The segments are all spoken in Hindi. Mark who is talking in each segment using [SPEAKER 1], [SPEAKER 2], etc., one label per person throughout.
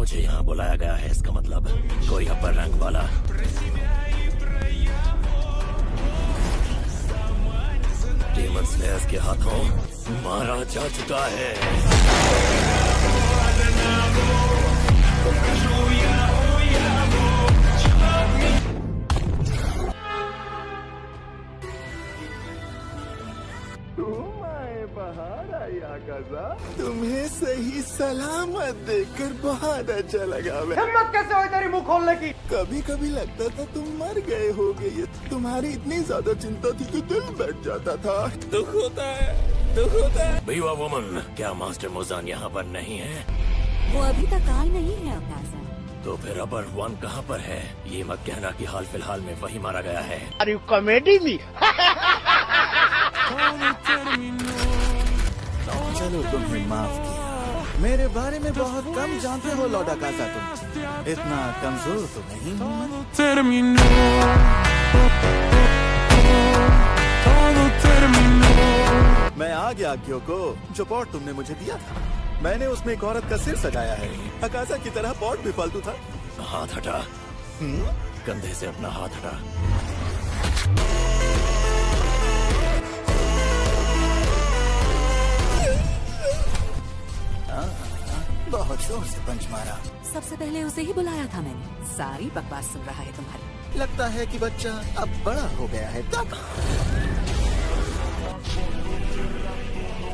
[SPEAKER 1] मुझे यहाँ बुलाया गया है, इसका मतलब कोई अपर रैंक वाला। डीमन स्लेयर्स के हाथों मारा जा चुका है।
[SPEAKER 2] तुम्हें सही सलामत देखकर बहुत अच्छा लगा।
[SPEAKER 3] हिम्मत कैसे हुई तेरी मुंह खोलने की?
[SPEAKER 2] कभी कभी लगता था तुम मर गए होगे। तुम्हारी इतनी ज्यादा चिंता थी कि दिल बैठ जाता था।
[SPEAKER 1] दुख होता है, दुख होता है। बीवा वुमन, क्या मास्टर मुजान यहाँ पर नहीं है?
[SPEAKER 4] वो अभी तक आए नहीं है अकाजा।
[SPEAKER 1] तो फिर अपर वन कहाँ पर है? ये मत कहना कि हाल फिलहाल में वही मारा गया है।
[SPEAKER 3] अरे कॉमेडी में
[SPEAKER 2] चलो तुम्हें माफ किया। मेरे बारे में बहुत कम जानते हो लॉर्ड अकाजा। तुम इतना कमजोर तो नहीं हूँ। मैं आ गया क्योको। जो पॉट तुमने मुझे दिया था, मैंने उसमें एक औरत का सिर सजाया है। अकाजा की तरह पॉट भी फालतू था।
[SPEAKER 1] हाथ हटा। कंधे से अपना हाथ हटा।
[SPEAKER 2] बहुत जोर से पंच मारा।
[SPEAKER 4] सबसे पहले उसे ही बुलाया था मैंने। सारी बकवास सुन रहा है तुम्हारी।
[SPEAKER 2] लगता है कि बच्चा अब बड़ा हो गया है। तब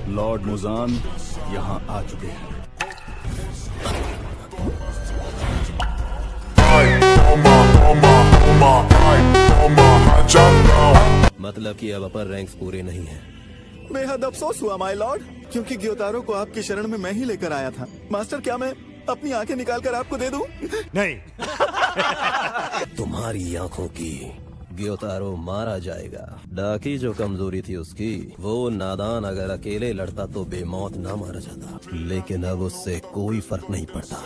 [SPEAKER 5] लॉर्ड मुजान यहाँ आ चुके हैं।
[SPEAKER 1] मतलब कि अब अपर रैंक्स पूरे नहीं हैं।
[SPEAKER 2] बेहद अफसोस हुआ माय लॉर्ड, क्योंकि ग्योतारो को आपकी शरण में मैं ही लेकर आया था। मास्टर, क्या मैं अपनी आंखें निकालकर आपको दे दूं?
[SPEAKER 3] नहीं।
[SPEAKER 1] तुम्हारी आंखों की ग्योतारो मारा जाएगा। डाकी जो कमजोरी थी उसकी, वो नादान अगर अकेले लड़ता तो बेमौत ना मारा जाता। लेकिन अब उससे कोई फर्क नहीं पड़ता।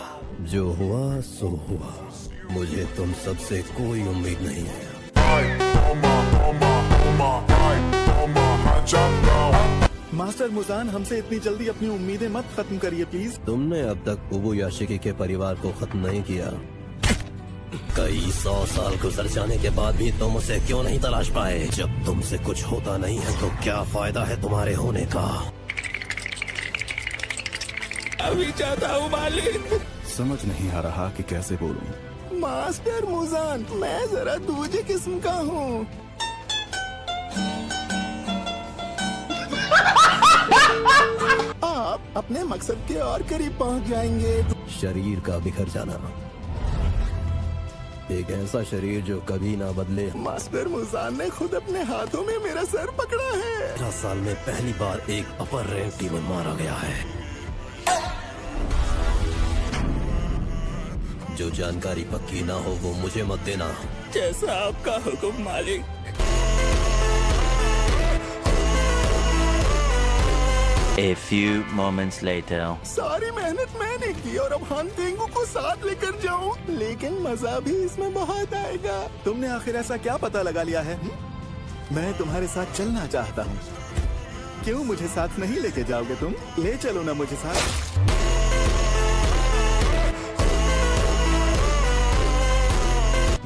[SPEAKER 1] जो हुआ सो हुआ। मुझे तुम सबसे कोई उम्मीद नहीं है।
[SPEAKER 2] मास्टर मुजान, हमसे इतनी जल्दी अपनी उम्मीदें मत खत्म करिए प्लीज।
[SPEAKER 1] तुमने अब तक उबुयाशिकी के परिवार को खत्म नहीं किया। कई 100 साल गुजर जाने के बाद भी तुम उसे क्यों नहीं तलाश पाए? जब तुमसे कुछ होता नहीं है तो क्या फायदा है तुम्हारे होने का?
[SPEAKER 2] अभी चाहता हूँ मालिक।
[SPEAKER 5] समझ नहीं आ रहा कि कैसे बोलूं।
[SPEAKER 2] मास्टर मुजान, मैं जरा दूसरी किस्म का हूँ। आप अपने मकसद के और करीब पहुँच जाएंगे।
[SPEAKER 1] शरीर का बिखर जाना, एक ऐसा शरीर जो कभी ना बदले।
[SPEAKER 2] मास्टर मुजान ने खुद अपने हाथों में मेरा सर पकड़ा है।
[SPEAKER 1] 15 साल में पहली बार एक अपर रैंक डीमन मारा गया है। जो जानकारी पक्की ना हो वो मुझे मत देना।
[SPEAKER 2] जैसा आपका हुक्म मालिक।
[SPEAKER 6] A few moments later.
[SPEAKER 2] सारी मेहनत मैंने की और अब हानतेंगू को साथ लेकर जाऊं, लेकिन मजा भी इसमें बहुत आएगा। तुमने आखिर ऐसा क्या पता लगा लिया है? मैं तुम्हारे साथ चलना चाहता हूँ। क्यों मुझे साथ नहीं लेके जाओगे तुम? ले चलो ना मुझे साथ।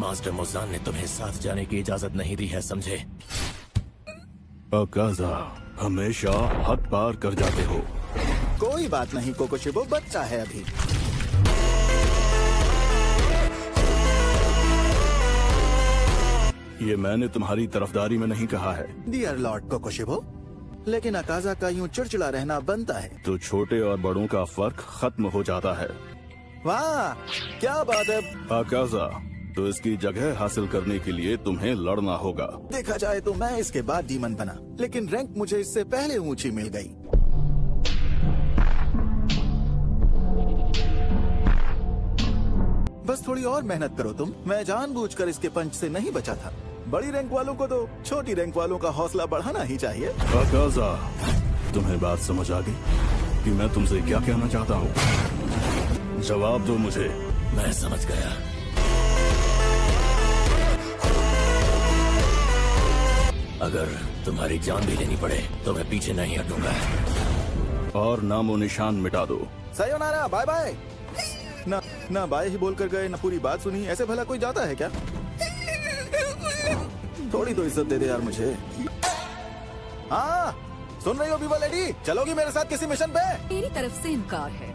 [SPEAKER 1] मास्टर मुजान ने तुम्हें साथ जाने की इजाजत नहीं दी है, समझे?
[SPEAKER 5] अकाजा, हमेशा हद पार कर जाते हो।
[SPEAKER 2] कोई बात नहीं कोकोशिबो, बच्चा है अभी।
[SPEAKER 5] ये मैंने तुम्हारी तरफदारी में नहीं कहा है।
[SPEAKER 2] डियर लॉर्ड कोकोशिबो, लेकिन अकाजा का यूं चिड़चिड़ा रहना बनता है।
[SPEAKER 5] तो छोटे और बड़ों का फर्क खत्म हो जाता है।
[SPEAKER 2] वाह, क्या बात है।
[SPEAKER 5] अकाजा, तो इसकी जगह हासिल करने के लिए तुम्हें लड़ना होगा।
[SPEAKER 2] देखा जाए तो मैं इसके बाद डीमन बना, लेकिन रैंक मुझे इससे पहले ऊंची मिल गई। बस थोड़ी और मेहनत करो तुम। मैं जानबूझकर इसके पंच से नहीं बचा था। बड़ी रैंक वालों को तो छोटी रैंक वालों का हौसला बढ़ाना ही चाहिए।
[SPEAKER 5] अकाजा, तुम्हें बात समझ आ गई कि मैं तुमसे क्या कहना चाहता हूँ? जवाब दो मुझे।
[SPEAKER 1] मैं समझ गया। अगर तुम्हारी जान भी लेनी पड़े तो मैं पीछे नहीं हटूंगा।
[SPEAKER 5] और नामो निशान मिटा दो।
[SPEAKER 2] Sayonara, bye bye. ना बाय ही बोल कर गए, ना पूरी बात सुनी। ऐसे भला कोई जाता है क्या? थोड़ी तो इज्जत दे दे यार मुझे। हाँ, सुन रही हो बीवा लेडी? चलोगी मेरे साथ किसी मिशन पे?
[SPEAKER 4] मेरी तरफ से इनकार है।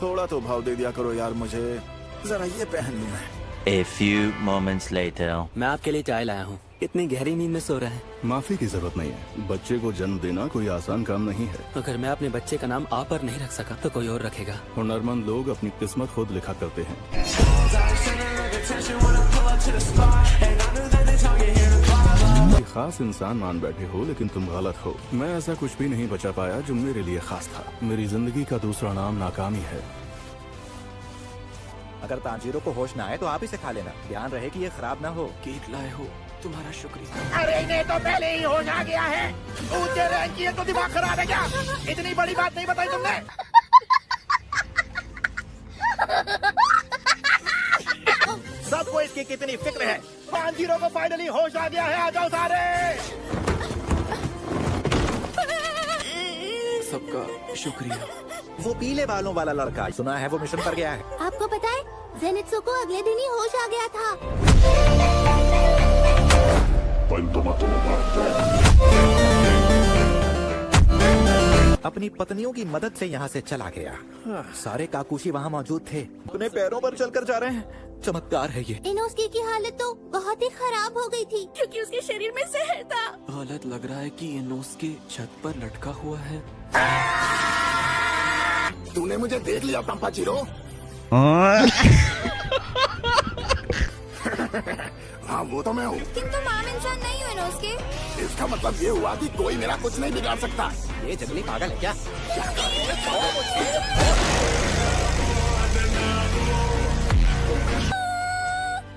[SPEAKER 2] थोड़ा तो भाव दे दिया करो यार मुझे। जरा ये पहन लूं मैं।
[SPEAKER 6] A few moments later.
[SPEAKER 7] मैं आपके लिए चाय लाया हूँ। इतनी गहरी नींद में सो रहे हैं।
[SPEAKER 5] माफी की जरूरत नहीं है। बच्चे को जन्म देना कोई आसान काम नहीं है।
[SPEAKER 7] अगर मैं अपने बच्चे का नाम आप पर नहीं रख सका तो कोई और रखेगा।
[SPEAKER 5] हुनरमंद लोग अपनी किस्मत खुद लिखा करते हैं। कोई खास इंसान मान बैठे हो, लेकिन तुम गलत हो। मैं ऐसा कुछ भी नहीं बचा पाया जो मेरे लिए खास था। मेरी जिंदगी का दूसरा नाम नाकामी है।
[SPEAKER 2] अगर तांजीरो को होश ना आए तो आप इसे खा लेना। ध्यान रहे कि ये खराब ना हो।
[SPEAKER 7] केक लाए हो, तुम्हारा शुक्रिया।
[SPEAKER 3] अरे इन्हें तो पहले ही होश आ गया है। ऊंचे रैंक की है तो दिमाग खराब है क्या? इतनी बड़ी बात नहीं बताई तुमने। सबको इसकी कितनी फिक्र है। 5-0 को फाइनली होश आ गया है। आ जाओ सारे।
[SPEAKER 7] सबका शुक्रिया।
[SPEAKER 2] वो पीले बालों वाला लड़का, सुना है वो मिशन पर गया है।
[SPEAKER 8] आपको पता है जेनित्सु को अगले दिन ही होश आ गया था।
[SPEAKER 2] अपनी पत्नियों की मदद से यहाँ से चला गया। सारे काकुशी वहाँ मौजूद थे। अपने पैरों पर चलकर जा रहे हैं। चमत्कार है ये।
[SPEAKER 8] इनोस्की की हालत तो बहुत ही खराब हो गई थी क्योंकि उसके शरीर में जहर था।
[SPEAKER 7] गलत लग रहा है कि इनोस्के छत पर लटका हुआ है।
[SPEAKER 2] तूने मुझे देख लिया पंपाचिरो? हाँ वो तो मैं हूँ।
[SPEAKER 8] किंतु आम इंसान नहीं हो इनोस्के।
[SPEAKER 2] इसका मतलब ये हुआ कि कोई मेरा कुछ नहीं बिगाड़ सकता। ये जंगली पागल है क्या?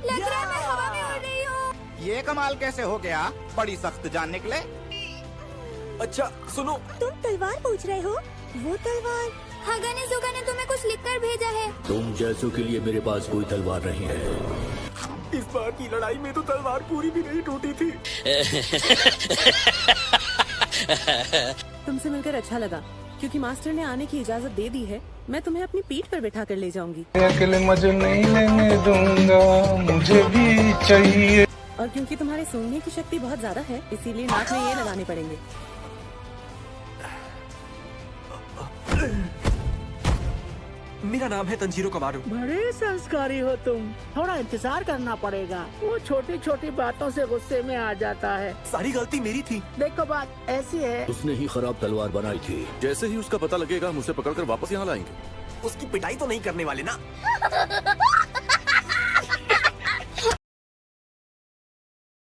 [SPEAKER 8] लग रहा है मैं हवा में उड़ रही हूँ।
[SPEAKER 3] ये कमाल कैसे हो गया? बड़ी सख्त जान निकले।
[SPEAKER 7] अच्छा सुनो,
[SPEAKER 8] तुम तलवार पूछ रहे हो? वो तलवार हागाने जोगा ने तुम्हें कुछ लिखकर भेजा है।
[SPEAKER 9] तुम जैसों के लिए मेरे पास कोई तलवार नहीं है।
[SPEAKER 2] इस बार की लड़ाई में तो तलवार पूरी भी नहीं टूटी थी।
[SPEAKER 10] तुमसे मिलकर अच्छा लगा, क्योंकि मास्टर ने आने की इजाजत दे दी है। मैं तुम्हें अपनी पीठ पर बैठा कर ले जाऊंगी।
[SPEAKER 11] अकेले मजे नहीं लेने दूंगा, मुझे भी चाहिए।
[SPEAKER 10] और क्योंकि तुम्हारे सूंघने की शक्ति बहुत ज्यादा है, इसीलिए नाक में ये लगाने पड़ेंगे।
[SPEAKER 7] मेरा नाम है तंजीरो कमारू।
[SPEAKER 3] बड़े संस्कारी हो तुम। थोड़ा इंतजार करना पड़ेगा। वो छोटी छोटी बातों से गुस्से में आ जाता है।
[SPEAKER 7] सारी गलती मेरी थी।
[SPEAKER 3] देखो बात ऐसी है।
[SPEAKER 9] उसने ही खराब तलवार बनाई थी।
[SPEAKER 5] जैसे ही उसका पता लगेगा, मुझे पकड़कर वापस यहाँ लाएंगे।
[SPEAKER 7] उसकी पिटाई तो नहीं करने वाले ना?